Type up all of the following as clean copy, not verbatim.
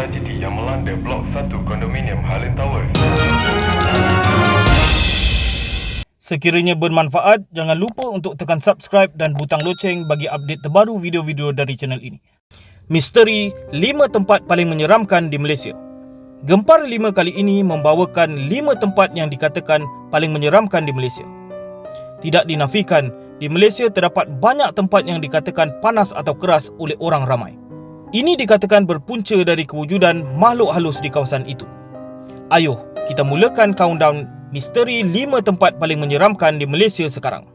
tragedi yang melanda Blok 1 Kondominium Highland Towers. Sekiranya bermanfaat, jangan lupa untuk tekan subscribe dan butang loceng bagi update terbaru video-video dari channel ini. Misteri 5 tempat paling menyeramkan di Malaysia. Gempar 5 kali ini membawakan 5 tempat yang dikatakan paling menyeramkan di Malaysia. Tidak dinafikan, di Malaysia terdapat banyak tempat yang dikatakan panas atau keras oleh orang ramai. Ini dikatakan berpunca dari kewujudan makhluk halus di kawasan itu. Ayuh, kita mulakan countdown misteri 5 tempat paling menyeramkan di Malaysia sekarang.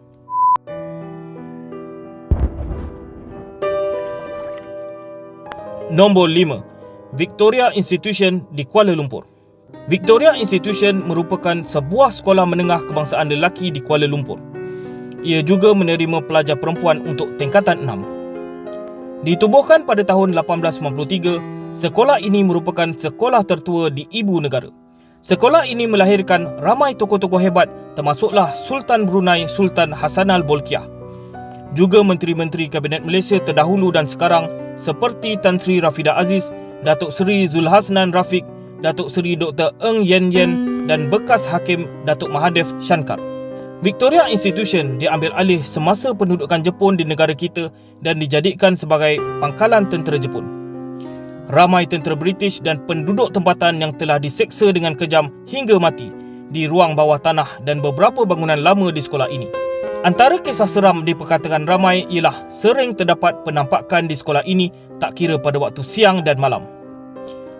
Nombor 5. Victoria Institution di Kuala Lumpur. Victoria Institution merupakan sebuah sekolah menengah kebangsaan lelaki di Kuala Lumpur. Ia juga menerima pelajar perempuan untuk tingkatan 6. Ditubuhkan pada tahun 1893, sekolah ini merupakan sekolah tertua di ibu negara. Sekolah ini melahirkan ramai tokoh-tokoh hebat termasuklah Sultan Brunei Sultan Hassanal Bolkiah. Juga menteri-menteri Kabinet Malaysia terdahulu dan sekarang seperti Tan Sri Rafidah Aziz, Datuk Seri Zulhasnan Rafiq, Datuk Seri Dr. Ng Yen Yen dan bekas Hakim Datuk Mahathir Shankar. Victoria Institution diambil alih semasa pendudukan Jepun di negara kita dan dijadikan sebagai pangkalan tentera Jepun. Ramai tentera British dan penduduk tempatan yang telah diseksa dengan kejam hingga mati di ruang bawah tanah dan beberapa bangunan lama di sekolah ini. Antara kisah seram diperkatakan ramai ialah sering terdapat penampakan di sekolah ini tak kira pada waktu siang dan malam.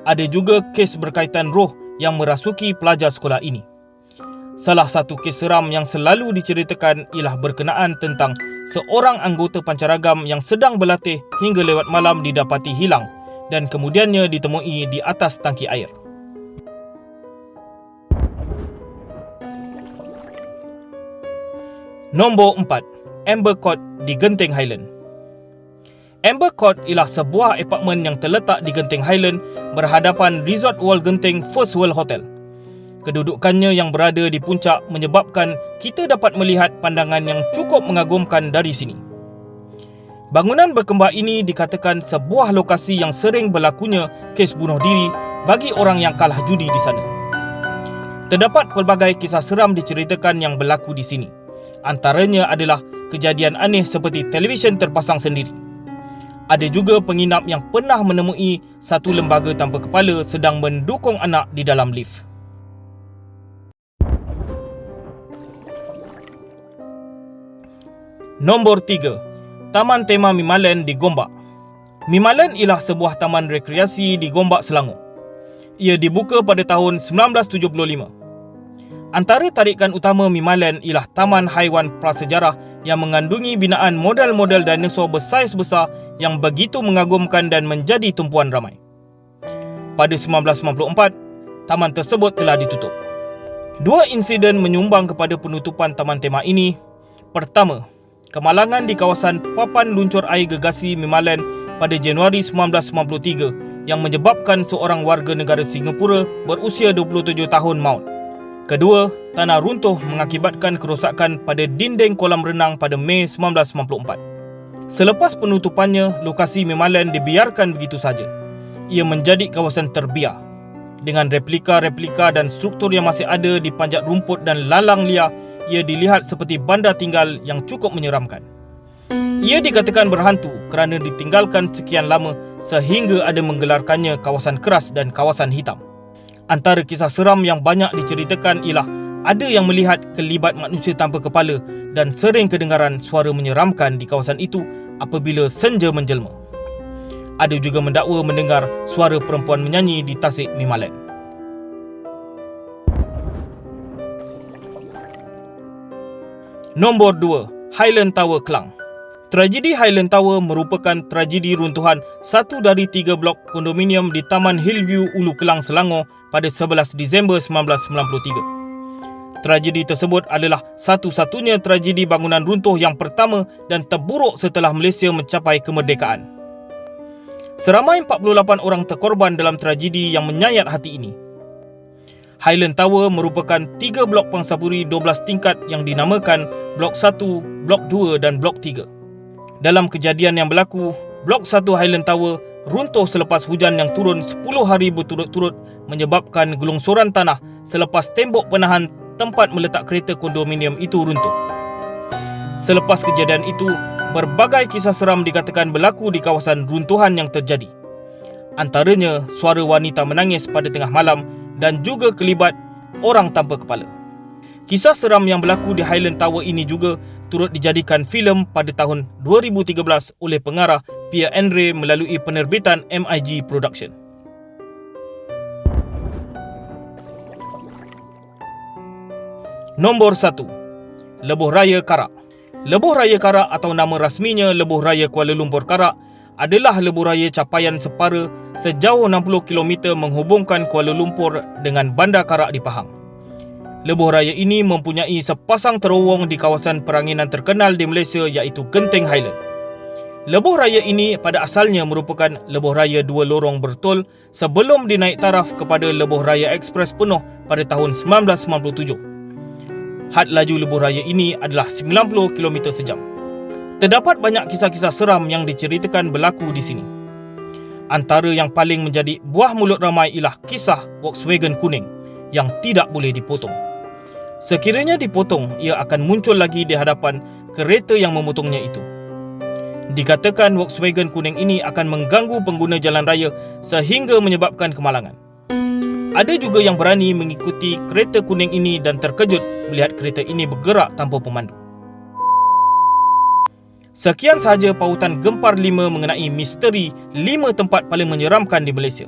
Ada juga kes berkaitan roh yang merasuki pelajar sekolah ini. Salah satu kes seram yang selalu diceritakan ialah berkenaan tentang seorang anggota pancaragam yang sedang berlatih hingga lewat malam didapati hilang dan kemudiannya ditemui di atas tangki air. Nombor 4. Amber Court di Genting Highland. Amber Court ialah sebuah apartmen yang terletak di Genting Highland berhadapan Resort World Genting First World Hotel. Kedudukannya yang berada di puncak menyebabkan kita dapat melihat pandangan yang cukup mengagumkan dari sini. Bangunan berkembar ini dikatakan sebuah lokasi yang sering berlakunya kes bunuh diri bagi orang yang kalah judi di sana. Terdapat pelbagai kisah seram diceritakan yang berlaku di sini. Antaranya adalah kejadian aneh seperti televisyen terpasang sendiri. Ada juga penginap yang pernah menemui satu lembaga tanpa kepala sedang mendukung anak di dalam lift. Nombor 3. Taman Tema Mimalen di Gombak. Mimalen ialah sebuah taman rekreasi di Gombak, Selangor. Ia dibuka pada tahun 1975. Antara tarikan utama Mimalen ialah taman haiwan prasejarah yang mengandungi binaan model-model dinosaur bersaiz besar yang begitu mengagumkan dan menjadi tumpuan ramai. Pada 1994, taman tersebut telah ditutup. 2 insiden menyumbang kepada penutupan taman tema ini. Pertama, kemalangan di kawasan papan luncur air gergasi Mimalen pada Januari 1993 yang menyebabkan seorang warga negara Singapura berusia 27 tahun maut. Kedua, tanah runtuh mengakibatkan kerosakan pada dinding kolam renang pada Mei 1994. Selepas penutupannya, lokasi Mimalen dibiarkan begitu saja. Ia menjadi kawasan terbiar. Dengan replika-replika dan struktur yang masih ada di panjat rumput dan lalang liar, ia dilihat seperti bandar tinggal yang cukup menyeramkan. Ia dikatakan berhantu kerana ditinggalkan sekian lama sehingga ada menggelarkannya kawasan keras dan kawasan hitam. Antara kisah seram yang banyak diceritakan ialah ada yang melihat kelibat manusia tanpa kepala dan sering kedengaran suara menyeramkan di kawasan itu apabila senja menjelma. Ada juga mendakwa mendengar suara perempuan menyanyi di Tasik Mimalen. Nombor 2. Highland Tower Klang. Tragedi Highland Tower merupakan tragedi runtuhan satu dari 3 blok kondominium di Taman Hillview, Ulu Kelang, Selangor pada 11 Disember 1993. Tragedi tersebut adalah satu-satunya tragedi bangunan runtuh yang pertama dan terburuk setelah Malaysia mencapai kemerdekaan. Seramai 48 orang terkorban dalam tragedi yang menyayat hati ini. Highland Tower merupakan 3 blok pangsapuri 12 tingkat yang dinamakan Blok 1, Blok 2 dan Blok 3. Dalam kejadian yang berlaku, Blok 1 Highland Tower runtuh selepas hujan yang turun 10 hari berturut-turut menyebabkan gelongsoran tanah selepas tembok penahan tempat meletak kereta kondominium itu runtuh. Selepas kejadian itu, berbagai kisah seram dikatakan berlaku di kawasan runtuhan yang terjadi. Antaranya suara wanita menangis pada tengah malam dan juga kelibat orang tanpa kepala. Kisah seram yang berlaku di Highland Tower ini juga turut dijadikan filem pada tahun 2013 oleh pengarah Pierre Andre melalui penerbitan MIG Production. Nombor 1. Lebuh Raya Karak. Lebuh Raya Karak atau nama rasminya Lebuh Raya Kuala Lumpur Karak adalah lebuh raya capaian separa sejauh 60 km menghubungkan Kuala Lumpur dengan Bandar Karak di Pahang. Lebuh raya ini mempunyai sepasang terowong di kawasan peranginan terkenal di Malaysia iaitu Genting Highland. Lebuh raya ini pada asalnya merupakan lebuh raya dua lorong bertol sebelum dinaik taraf kepada lebuh raya ekspres penuh pada tahun 1997. Had laju lebuh raya ini adalah 90 km sejam. Terdapat banyak kisah-kisah seram yang diceritakan berlaku di sini. Antara yang paling menjadi buah mulut ramai ialah kisah Volkswagen kuning yang tidak boleh dipotong. Sekiranya dipotong, ia akan muncul lagi di hadapan kereta yang memotongnya itu. Dikatakan Volkswagen kuning ini akan mengganggu pengguna jalan raya sehingga menyebabkan kemalangan. Ada juga yang berani mengikuti kereta kuning ini dan terkejut melihat kereta ini bergerak tanpa pemandu. Sekian sahaja pautan Gempar 5 mengenai misteri 5 tempat paling menyeramkan di Malaysia.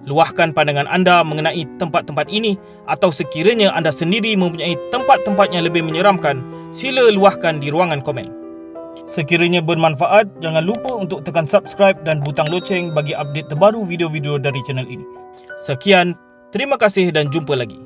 Luahkan pandangan anda mengenai tempat-tempat ini atau sekiranya anda sendiri mempunyai tempat-tempat yang lebih menyeramkan, sila luahkan di ruangan komen. Sekiranya bermanfaat, jangan lupa untuk tekan subscribe dan butang loceng bagi update terbaru video-video dari channel ini. Sekian, terima kasih dan jumpa lagi.